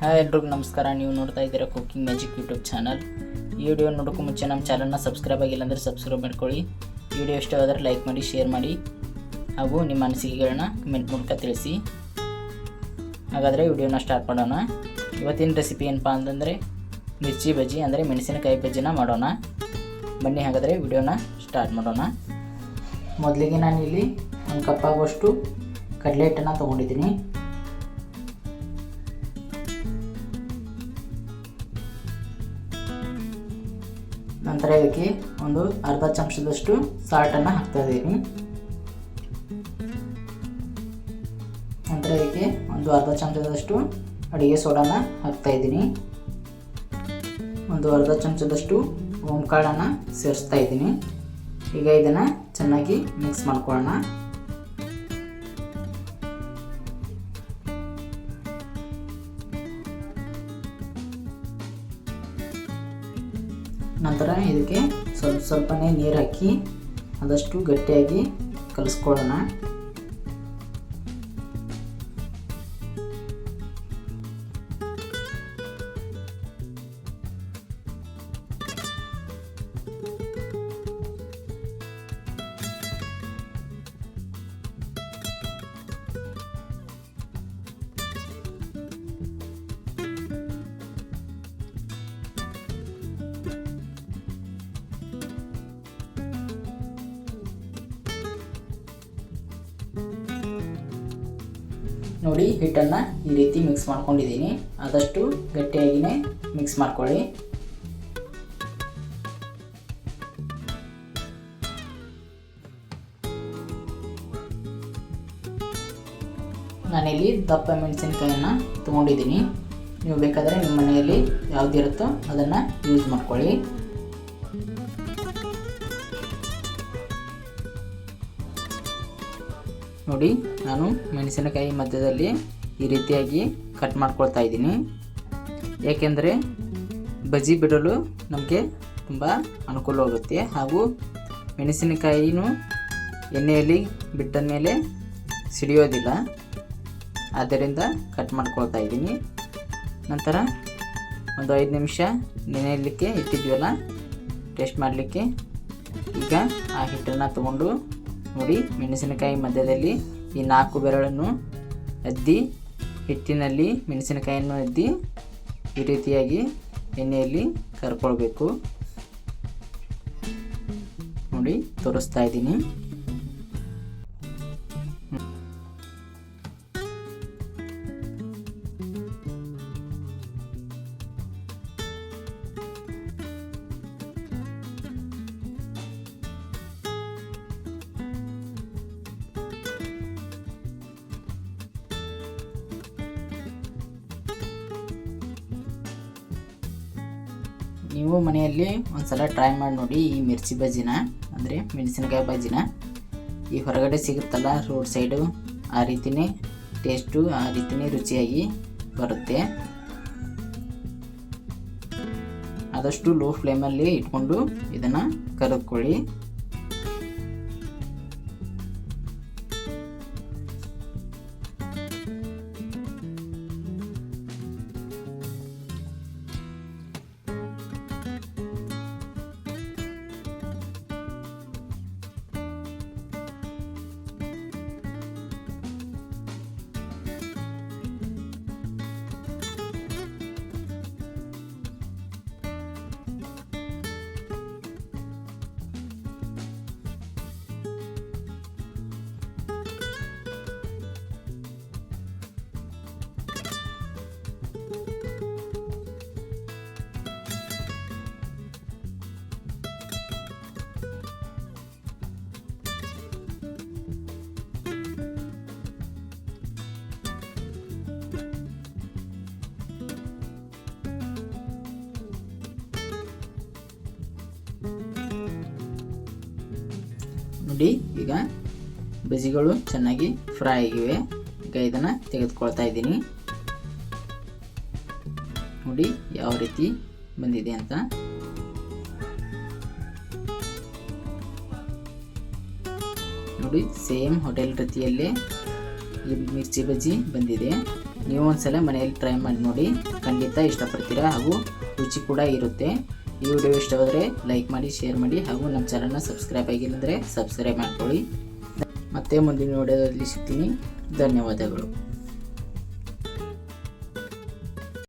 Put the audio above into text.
Hi ಎಲ್ರಿಗೂ ನಮಸ್ಕಾರ. ನೀವು ನೋಡ್ತಾ ಇದ್ದೀರಾ ಕುಕಿಂಗ್ ಮ್ಯಾಜಿಕ್ ಯೂಟ್ಯೂಬ್ ಚಾನಲ್. ಈ ವಿಡಿಯೋ ನೋಡೋಕ್ಕೂ ಮುಂಚೆ ನಮ್ಮ ಚಾನಲ್ನ ಸಬ್ಸ್ಕ್ರೈಬ್ ಆಗಿಲ್ಲ ಅಂದರೆ ಸಬ್ಸ್ಕ್ರೈಬ್ ಮಾಡ್ಕೊಳ್ಳಿ. ಈ ವಿಡಿಯೋ ಇಷ್ಟವಾದರೆ ಲೈಕ್ ಮಾಡಿ, ಶೇರ್ ಮಾಡಿ ಹಾಗೂ ನಿಮ್ಮ ಅನಿಸಿಕೆಗಳನ್ನ ಕಮೆಂಟ್ ಮೂಲಕ ತಿಳಿಸಿ. ಹಾಗಾದರೆ ವಿಡಿಯೋನ ಸ್ಟಾರ್ಟ್ ಮಾಡೋಣ. ಇವತ್ತಿನ ರೆಸಿಪಿ ಏನಪ್ಪ ಅಂತಂದರೆ ಮಿರ್ಚಿ ಬಜ್ಜಿ ಅಂದರೆ ಮೆಣಸಿನಕಾಯಿ ಬಜ್ಜಿನ ಮಾಡೋಣ. ಬನ್ನಿ ಹಾಗಾದರೆ ವಿಡಿಯೋನ ಸ್ಟಾರ್ಟ್ ಮಾಡೋಣ. ಮೊದಲಿಗೆ ನಾನಿಲ್ಲಿ 1 ಕಪ್ ಆಗುವಷ್ಟು ಕಡಲೆ ಹಿಟ್ಟನ್ನು ತೊಗೊಂಡಿದ್ದೀನಿ. ನಂತರ ಇದಕ್ಕೆ ಒಂದು ಅರ್ಧ ಚಮಚದಷ್ಟು ಸಾಲ್ಟನ್ನು ಹಾಕ್ತಾ ಇದ್ದೀನಿ. ನಂತರ ಇದಕ್ಕೆ ಒಂದು ಅರ್ಧ ಚಮಚದಷ್ಟು ಅಡುಗೆ ಸೋಡಾನ ಹಾಕ್ತಾ ಇದ್ದೀನಿ. ಒಂದು ಅರ್ಧ ಚಮಚದಷ್ಟು ಓಂಕಾಳನ್ನು ಸೇರಿಸ್ತಾ ಇದ್ದೀನಿ. ಈಗ ಇದನ್ನು ಚೆನ್ನಾಗಿ ಮಿಕ್ಸ್ ಮಾಡ್ಕೊಳ್ಳೋಣ. ನಂತರ ಇದಕ್ಕೆ ಸ್ವಲ್ಪನೇ ನೀರು ಹಾಕಿ ಆದಷ್ಟು ಗಟ್ಟಿಯಾಗಿ ಕಲಿಸ್ಕೊಳ್ಳೋಣ. ನೋಡಿ, ಹಿಟ್ಟನ್ನು ಈ ರೀತಿ ಮಿಕ್ಸ್ ಮಾಡ್ಕೊಂಡಿದ್ದೀನಿ. ಆದಷ್ಟು ಗಟ್ಟಿಯಾಗಿಯೇ ಮಿಕ್ಸ್ ಮಾಡ್ಕೊಳ್ಳಿ. ನಾನಿಲ್ಲಿ ದಪ್ಪ ಮೆಣಸಿನಕಾಯಿಯನ್ನು ತೊಗೊಂಡಿದ್ದೀನಿ. ನೀವು ಬೇಕಾದರೆ ನಿಮ್ಮ ಮನೆಯಲ್ಲಿ ಯಾವುದಿರುತ್ತೋ ಅದನ್ನು ಯೂಸ್ ಮಾಡ್ಕೊಳ್ಳಿ. ನೋಡಿ, ನಾನು ಮೆಣಸಿನಕಾಯಿ ಮಧ್ಯದಲ್ಲಿ ಈ ರೀತಿಯಾಗಿ ಕಟ್ ಮಾಡ್ಕೊಳ್ತಾ ಇದ್ದೀನಿ. ಏಕೆಂದರೆ ಬಜ್ಜಿ ಬಿಡಲು ನಮಗೆ ತುಂಬ ಅನುಕೂಲವಾಗುತ್ತೆ ಹಾಗೂ ಮೆಣಸಿನಕಾಯಿನೂ ಎಣ್ಣೆಯಲ್ಲಿ ಬಿಟ್ಟ ಮೇಲೆ ಸಿಡಿಯೋದಿಲ್ಲ. ಆದ್ದರಿಂದ ಕಟ್ ಮಾಡ್ಕೊಳ್ತಾ ಇದ್ದೀನಿ. ನಂತರ ಒಂದು 5 ನಿಮಿಷ ನೆನೆಯಲಿಕ್ಕೆ ಇಟ್ಟಿದ್ವಲ್ಲ ಟೇಸ್ಟ್ ಮಾಡಲಿಕ್ಕೆ. ಈಗ ಆ ಹಿಟ್ಟನ್ನು ತಗೊಂಡು ನೋಡಿ, ಮೆಣಸಿನಕಾಯಿ ಮಧ್ಯದಲ್ಲಿ ಈ 4 ಬೆರಳನ್ನು ಅದ್ದಿ ಹಿಟ್ಟಿನಲ್ಲಿ ಮೆಣಸಿನಕಾಯಿಯನ್ನು ಅದ್ದಿ ಈ ರೀತಿಯಾಗಿ ಎಣ್ಣೆಯಲ್ಲಿ ಕರ್ಕೊಳ್ಬೇಕು. ನೋಡಿ, ತೋರಿಸ್ತಾ ಇದ್ದೀನಿ. ನೀವು ಮನೆಯಲ್ಲಿ ಒಂದ್ಸಲ ಟ್ರೈ ಮಾಡಿ ನೋಡಿ ಈ ಮಿರ್ಚಿ ಬಜ್ಜಿನ, ಅಂದರೆ ಮೆಣಸಿನಕಾಯಿ ಬಜ್ಜಿನ. ಈ ಹೊರಗಡೆ ಸಿಗುತ್ತಲ್ಲ ರೋಡ್ ಸೈಡು, ಆ ರೀತಿಯೇ ಟೇಸ್ಟು, ಆ ರೀತಿಯೇ ರುಚಿಯಾಗಿ ಬರುತ್ತೆ. ಆದಷ್ಟು ಲೋ ಫ್ಲೇಮಲ್ಲಿ ಇಟ್ಕೊಂಡು ಇದನ್ನು ಕರಿದುಕೊಳ್ಳಿ. ನೋಡಿ, ಈಗ ಬಜ್ಜಿಗಳು ಚೆನ್ನಾಗಿ ಫ್ರೈ ಆಗಿವೆ. ಈಗ ಇದನ್ನು ತೆಗೆದುಕೊಳ್ತಾ ಇದ್ದೀನಿ. ನೋಡಿ ಯಾವ ರೀತಿ ಬಂದಿದೆ ಅಂತ. ನೋಡಿ, ಸೇಮ್ ಹೋಟೆಲ್ ರೀತಿಯಲ್ಲೇ ಈ ಮಿರ್ಚಿ ಬಜ್ಜಿ ಬಂದಿದೆ. ನೀವು ಒಂದ್ಸಲ ಮನೆಯಲ್ಲಿ ಟ್ರೈ ಮಾಡಿ ನೋಡಿ, ಖಂಡಿತ ಇಷ್ಟಪಡ್ತೀರಾ ಹಾಗೂ ರುಚಿ ಕೂಡ ಇರುತ್ತೆ. ಈ ವಿಡಿಯೋ ಇಷ್ಟವಾದರೆ ಲೈಕ್ ಮಾಡಿ, ಶೇರ್ ಮಾಡಿ ಹಾಗೂ ನಮ್ಮ ಚಾನಲ್ನ ಸಬ್ಸ್ಕ್ರೈಬ್ ಆಗಿಲ್ಲ ಅಂದರೆ ಸಬ್ಸ್ಕ್ರೈಬ್ ಮಾಡ್ಕೊಳ್ಳಿ. ಮತ್ತೆ ಮುಂದಿನ ವಿಡಿಯೋದಲ್ಲಿ ಸಿಗ್ತೀನಿ. ಧನ್ಯವಾದಗಳು.